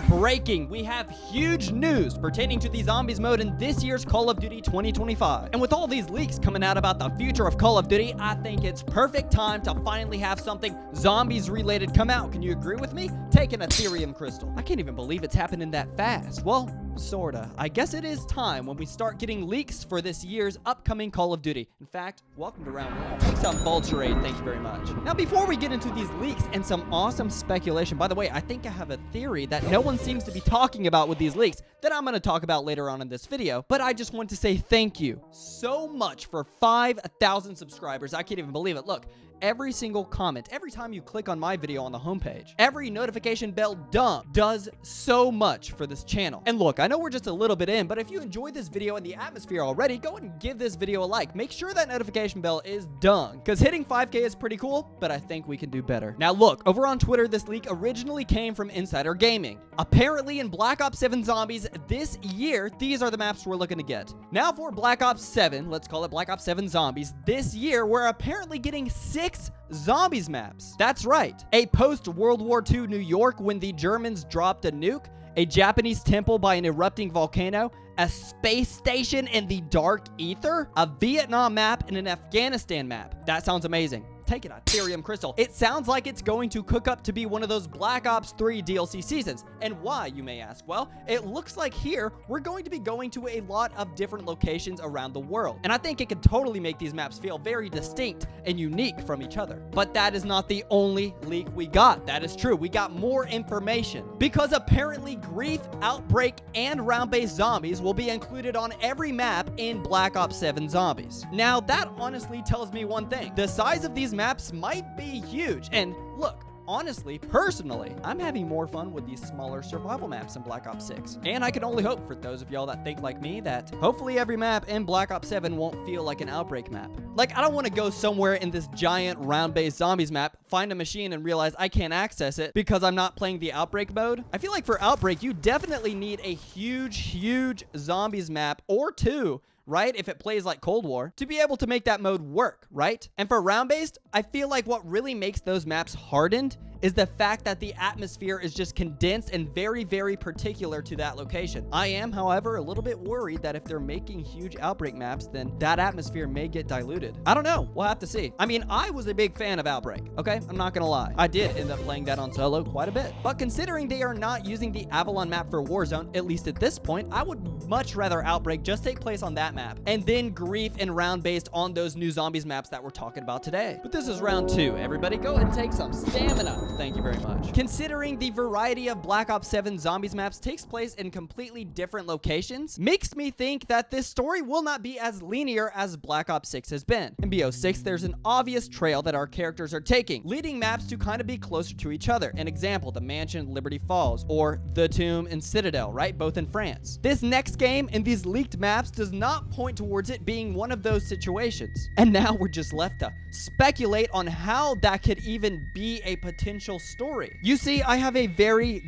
breaking. We have huge news pertaining to the zombies mode in this year's Call of Duty 2025. And with all these leaks coming out about the future of Call of Duty, I think it's perfect time to finally have something zombies related come out. Can you agree with me? Take an Ethereum crystal. I can't even believe it's happening that fast. Well, sorta. I guess it is time when we start getting leaks for this year's upcoming Call of Duty. In fact, welcome to round one. Take some vulture aid, thank you very much. Now, before we get into these leaks and some awesome speculation, by the way, I think I have a theory that no one seems to be talking about with these leaks that I'm going to talk about later on in this video, but I just want to say thank you so much for 5,000 subscribers. I can't even believe it. Look, every single comment, every time you click on my video on the homepage, every notification bell dump does so much for this channel. And look, I know we're just a little bit in, but if you enjoyed this video and the atmosphere already, go ahead and give this video a like. Make sure that notification bell is done, because hitting 5K is pretty cool, but I think we can do better. Now look, over on Twitter, this leak originally came from Insider Gaming. Apparently in Black Ops 7 Zombies this year, these are the maps we're looking to get. Now for Black Ops 7, let's call it Black Ops 7 Zombies, this year we're apparently getting 6 zombies maps. That's right. A post-World War II New York when the Germans dropped a nuke, a Japanese temple by an erupting volcano, a space station in the dark ether, a Vietnam map, and an Afghanistan map. That sounds amazing. Take an Ethereum crystal. It sounds like it's going to cook up to be one of those Black Ops 3 DLC seasons. And why, you may ask? Well, it looks like here we're going to be going to a lot of different locations around the world. And I think it could totally make these maps feel very distinct and unique from each other. But that is not the only leak we got. That is true. We got more information. Because apparently Grief, Outbreak, and round-based zombies will be included on every map in Black Ops 7 Zombies. Now, that honestly tells me one thing. The size of these maps might be huge. And look, honestly, personally, I'm having more fun with these smaller survival maps in Black Ops 6. And I can only hope for those of y'all that think like me that hopefully every map in Black Ops 7 won't feel like an Outbreak map. Like, I don't want to go somewhere in this giant round-based zombies map, find a machine, and realize I can't access it because I'm not playing the Outbreak mode. I feel like for Outbreak, you definitely need a huge zombies map or two, right? If it plays like Cold War, to be able to make that mode work, right? And for round-based, I feel like what really makes those maps hardened is the fact that the atmosphere is just condensed and very particular to that location. I am, however, a little bit worried that if they're making huge Outbreak maps, then that atmosphere may get diluted. I don't know. We'll have to see. I mean, I was a big fan of Outbreak, okay? I'm not gonna lie. I did end up playing that on solo quite a bit. But considering they are not using the Avalon map for Warzone, at least at this point, I would much rather Outbreak just take place on that map, and then Grief and round-based on those new zombies maps that we're talking about today. But this is round 2. Everybody go ahead and take some stamina. Thank you very much. Considering the variety of Black Ops 7 Zombies maps takes place in completely different locations, makes me think that this story will not be as linear as Black Ops 6 has been. In BO6, there's an obvious trail that our characters are taking, leading maps to kind of be closer to each other. An example, the Mansion, Liberty Falls, or the Tomb and Citadel, right? Both in France. This next game in these leaked maps does not point towards it being one of those situations. And now we're just left to speculate on how that could even be a potential story. You see, I have a very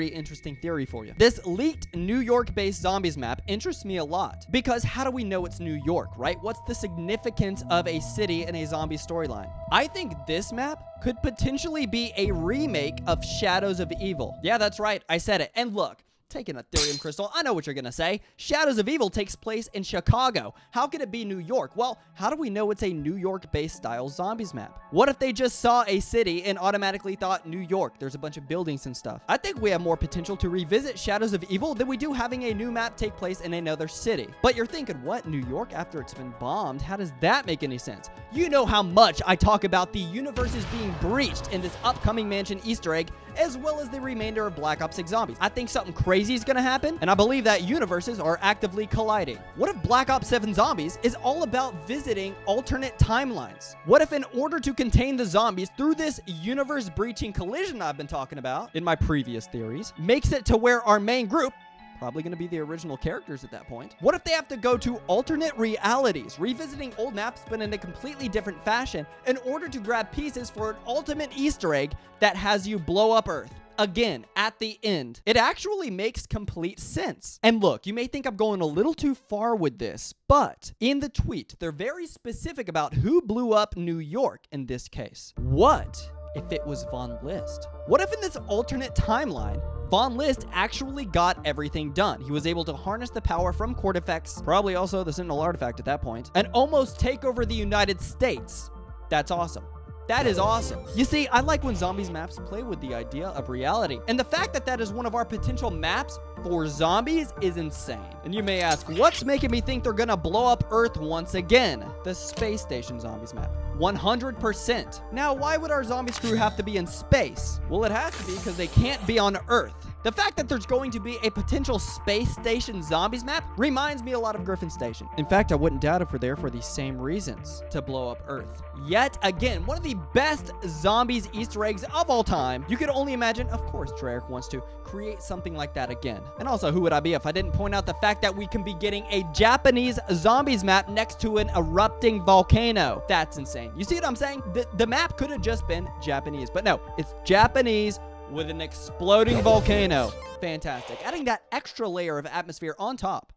interesting theory for you. This leaked New York-based zombies map interests me a lot because how do we know it's New York, right? What's the significance of a city in a zombie storyline? I think this map could potentially be a remake of Shadows of Evil. Yeah, that's right. I said it. And look, take an Ethereum crystal. I know what you're gonna say. Shadows of Evil takes place in Chicago. How could it be New York? Well, how do we know it's a New York-based style zombies map? What if they just saw a city and automatically thought New York? There's a bunch of buildings and stuff. I think we have more potential to revisit Shadows of Evil than we do having a new map take place in another city. But you're thinking, what, New York after it's been bombed? How does that make any sense? You know how much I talk about the universes being breached in this upcoming Mansion Easter egg, as well as the remainder of Black Ops 6 Zombies. I think something crazy is gonna happen, and I believe that universes are actively colliding. What if Black Ops 7 Zombies is all about visiting alternate timelines? What if in order to contain the zombies through this universe-breaching collision I've been talking about in my previous theories, makes it to where our main group, probably going to be the original characters at that point. What if they have to go to alternate realities, revisiting old maps but in a completely different fashion in order to grab pieces for an ultimate Easter egg that has you blow up Earth? Again, at the end. It actually makes complete sense. And look, you may think I'm going a little too far with this, but in the tweet, they're very specific about who blew up New York in this case. What if it was Von List? What if in this alternate timeline, Von List actually got everything done. He was able to harness the power from Cortifex, probably also the Sentinel artifact at that point, and almost take over the United States. That's awesome. That is awesome. You see, I like when zombies maps play with the idea of reality. And the fact that that is one of our potential maps for zombies is insane. And you may ask, what's making me think they're gonna blow up Earth once again? The space station zombies map. 100%. Now, why would our zombies crew have to be in space? Well, it has to be because they can't be on Earth. The fact that there's going to be a potential space station zombies map reminds me a lot of Griffin Station. In fact, I wouldn't doubt if we're there for the same reasons, to blow up Earth. Yet again, one of the best zombies Easter eggs of all time. You could only imagine, of course, Treyarch wants to create something like that again. And also, who would I be if I didn't point out the fact that we can be getting a Japanese zombies map next to an erupting volcano? That's insane. You see what I'm saying? The map could have just been Japanese, but no, it's Japanese with an exploding volcano. Fantastic. Adding that extra layer of atmosphere on top.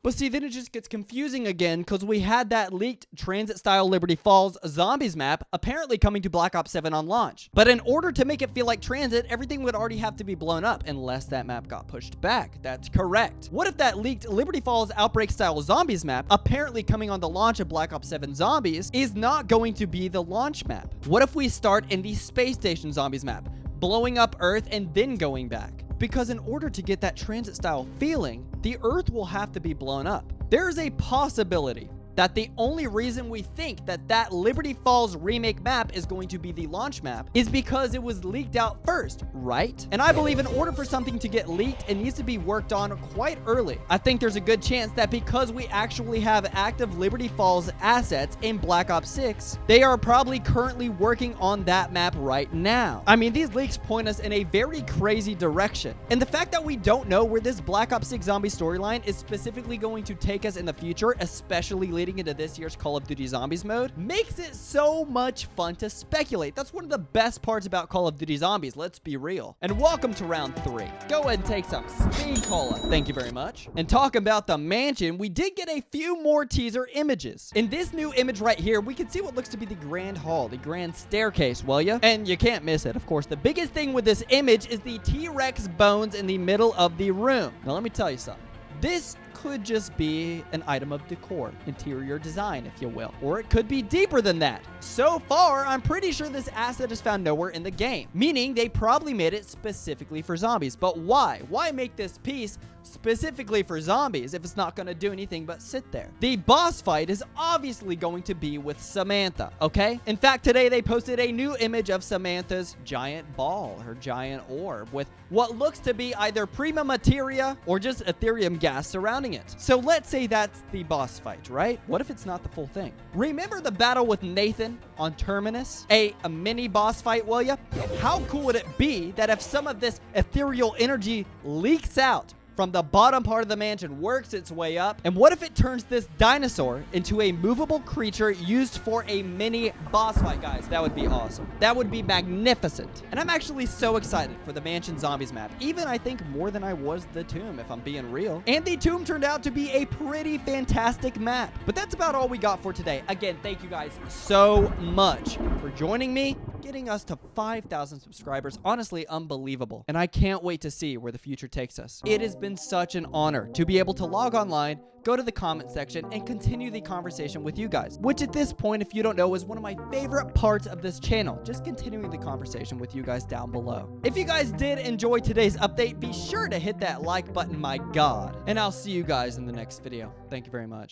But see, then it just gets confusing again because we had that leaked transit-style Liberty Falls zombies map apparently coming to Black Ops 7 on launch. But in order to make it feel like transit, everything would already have to be blown up unless that map got pushed back. That's correct. What if that leaked Liberty Falls Outbreak-style zombies map, apparently coming on the launch of Black Ops 7 Zombies, is not going to be the launch map? What if we start in the space station zombies map, blowing up Earth and then going back? Because in order to get that transit style feeling, the Earth will have to be blown up. There is a possibility that the only reason we think that that Liberty Falls remake map is going to be the launch map is because it was leaked out first, right? And I believe in order for something to get leaked, it needs to be worked on quite early. I think there's a good chance that because we actually have active Liberty Falls assets in Black Ops 6, they are probably currently working on that map right now. I mean, these leaks point us in a very crazy direction. And the fact that we don't know where this Black Ops 6 zombie storyline is specifically going to take us in the future, especially leading into this year's Call of Duty Zombies mode, makes it so much fun to speculate. That's one of the best parts about Call of Duty Zombies, let's be real. And welcome to round 3. Go ahead and take some speed cola. Thank you very much. And talk about the mansion, we did get a few more teaser images. In this new image right here, we can see what looks to be the grand hall, the grand staircase, will ya? And you can't miss it, of course. The biggest thing with this image is the T-Rex bones in the middle of the room. Now, let me tell you something. This could just be an item of decor, interior design, if you will. Or it could be deeper than that. So far, I'm pretty sure this asset is found nowhere in the game, meaning they probably made it specifically for zombies. But why? Why make this piece specifically for zombies if it's not going to do anything but sit there? The boss fight is obviously going to be with Samantha, okay? In fact, today they posted a new image of Samantha's giant ball, her giant orb, with what looks to be either prima materia or just Ethereum gas surrounding it. So let's say that's the boss fight, right? What if it's not the full thing? Remember the battle with Nathan on Terminus? A mini boss fight, will ya? How cool would it be that if some of this ethereal energy leaks out from the bottom part of the mansion, works its way up? And what if it turns this dinosaur into a movable creature used for a mini boss fight, guys? That would be awesome. That would be magnificent. And I'm actually so excited for the Mansion Zombies map. Even, I think, more than I was the Tomb, if I'm being real. And the Tomb turned out to be a pretty fantastic map. But that's about all we got for today. Again, thank you guys so much for joining me, getting us to 5,000 subscribers. Honestly, unbelievable. And I can't wait to see where the future takes us. It has been such an honor to be able to log online, go to the comment section, and continue the conversation with you guys, which at this point, if you don't know, is one of my favorite parts of this channel, just continuing the conversation with you guys down below. If you guys did enjoy today's update, be sure to hit that like button, my god, and I'll see you guys in the next video. Thank you very much.